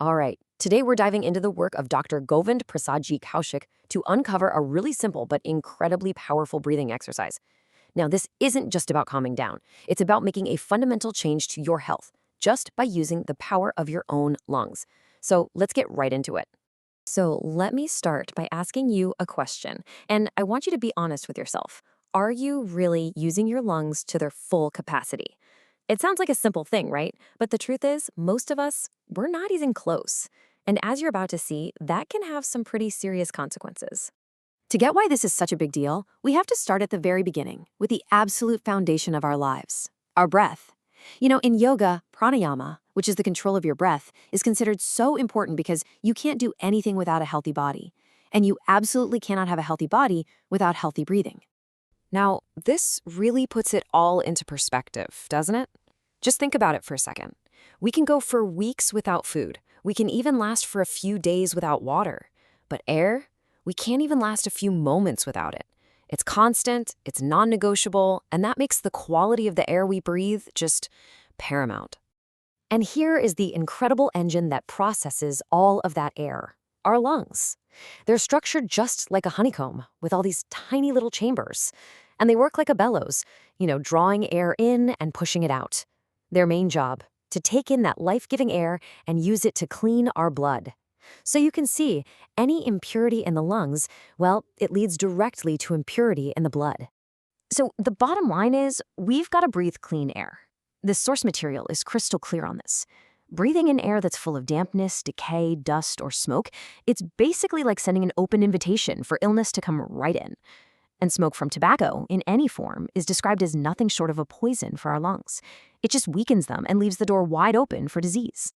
All right, today we're diving into the work of Dr. Govind Prasadji Kaushik to uncover a really simple but incredibly powerful breathing exercise. Now, this isn't just about calming down. It's about making a fundamental change to your health just by using the power of your own lungs. So let's get right into it. So let me start by asking you a question, and I want you to be honest with yourself. Are you really using your lungs to their full capacity? It sounds like a simple thing, right? But the truth is, most of us, we're not even close. And as you're about to see, that can have some pretty serious consequences. To get why this is such a big deal, we have to start at the very beginning, with the absolute foundation of our lives, our breath. In yoga, pranayama, which is the control of your breath, is considered so important because you can't do anything without a healthy body. And you absolutely cannot have a healthy body without healthy breathing. Now, this really puts it all into perspective, doesn't it? Just think about it for a second. We can go for weeks without food. We can even last for a few days without water. But air? We can't even last a few moments without it. It's constant, it's non-negotiable, and that makes the quality of the air we breathe just paramount. And here is the incredible engine that processes all of that air, our lungs. They're structured just like a honeycomb, with all these tiny little chambers. And they work like a bellows, drawing air in and pushing it out. Their main job, to take in that life-giving air and use it to clean our blood. So you can see, any impurity in the lungs, well, it leads directly to impurity in the blood. So the bottom line is, we've got to breathe clean air. The source material is crystal clear on this. Breathing in air that's full of dampness, decay, dust, or smoke, it's basically like sending an open invitation for illness to come right in. And smoke from tobacco, in any form, is described as nothing short of a poison for our lungs. It just weakens them and leaves the door wide open for disease.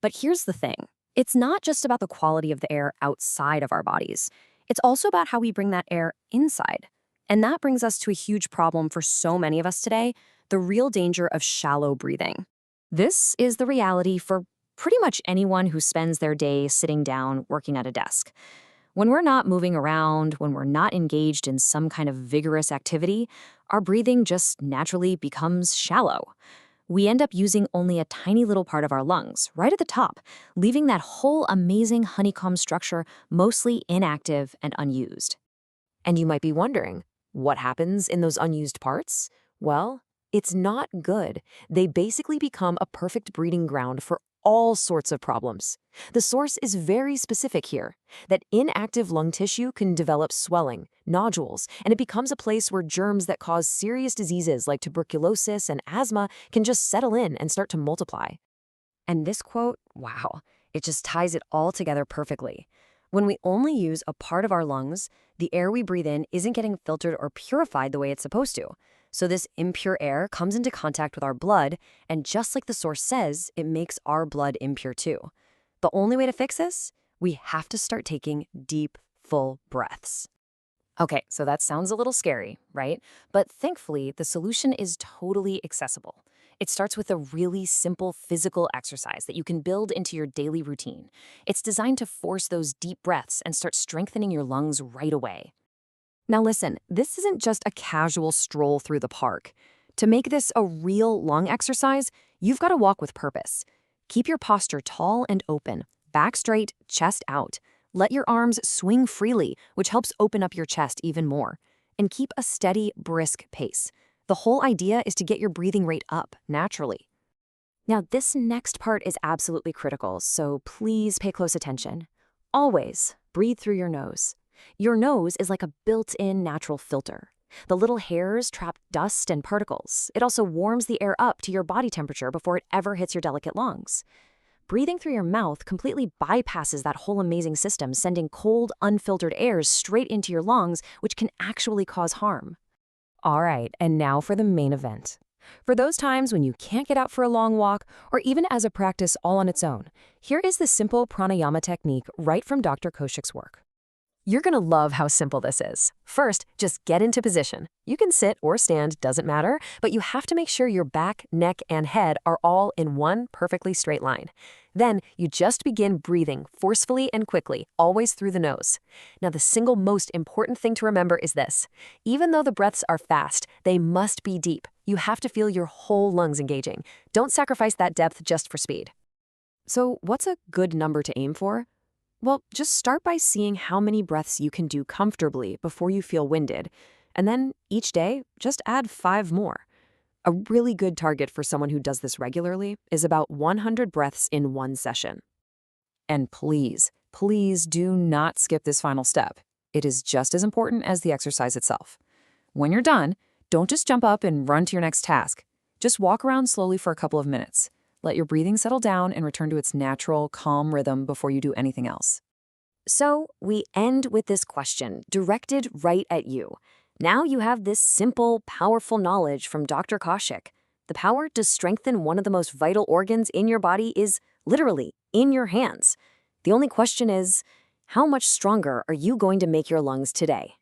But here's the thing. It's not just about the quality of the air outside of our bodies. It's also about how we bring that air inside. And that brings us to a huge problem for so many of us today, the real danger of shallow breathing. This is the reality for pretty much anyone who spends their day sitting down working at a desk. When we're not moving around, when we're not engaged in some kind of vigorous activity, our breathing just naturally becomes shallow. We end up using only a tiny little part of our lungs, right at the top, leaving that whole amazing honeycomb structure mostly inactive and unused. And you might be wondering, what happens in those unused parts? Well, it's not good. They basically become a perfect breeding ground for all sorts of problems. The source is very specific here, that inactive lung tissue can develop swelling, nodules, and it becomes a place where germs that cause serious diseases like tuberculosis and asthma can just settle in and start to multiply. And this quote, wow, it just ties it all together perfectly. When we only use a part of our lungs, the air we breathe in isn't getting filtered or purified the way it's supposed to. So this impure air comes into contact with our blood, and just like the source says, it makes our blood impure too. The only way to fix this? We have to start taking deep, full breaths. Okay, so that sounds a little scary, right? But thankfully, the solution is totally accessible. It starts with a really simple physical exercise that you can build into your daily routine. It's designed to force those deep breaths and start strengthening your lungs right away. Now listen, this isn't just a casual stroll through the park. To make this a real lung exercise, you've got to walk with purpose. Keep your posture tall and open, back straight, chest out. Let your arms swing freely, which helps open up your chest even more. And keep a steady, brisk pace. The whole idea is to get your breathing rate up naturally. Now, this next part is absolutely critical, so please pay close attention. Always breathe through your nose. Your nose is like a built-in natural filter. The little hairs trap dust and particles. It also warms the air up to your body temperature before it ever hits your delicate lungs. Breathing through your mouth completely bypasses that whole amazing system, sending cold, unfiltered air straight into your lungs, which can actually cause harm. All right, and now for the main event. For those times when you can't get out for a long walk, or even as a practice all on its own, here is the simple pranayama technique right from Dr. Kaushik's work. You're going to love how simple this is. First, just get into position. You can sit or stand, doesn't matter, but you have to make sure your back, neck, and head are all in one perfectly straight line. Then, you just begin breathing forcefully and quickly, always through the nose. Now, the single most important thing to remember is this. Even though the breaths are fast, they must be deep. You have to feel your whole lungs engaging. Don't sacrifice that depth just for speed. So, what's a good number to aim for? Well, just start by seeing how many breaths you can do comfortably before you feel winded, and then each day, just add 5 more. A really good target for someone who does this regularly is about 100 breaths in one session. And please, please do not skip this final step. It is just as important as the exercise itself. When you're done, don't just jump up and run to your next task. Just walk around slowly for a couple of minutes. Let your breathing settle down and return to its natural, calm rhythm before you do anything else. So, we end with this question, directed right at you. Now you have this simple, powerful knowledge from Dr. Kaushik. The power to strengthen one of the most vital organs in your body is literally in your hands. The only question is, how much stronger are you going to make your lungs today?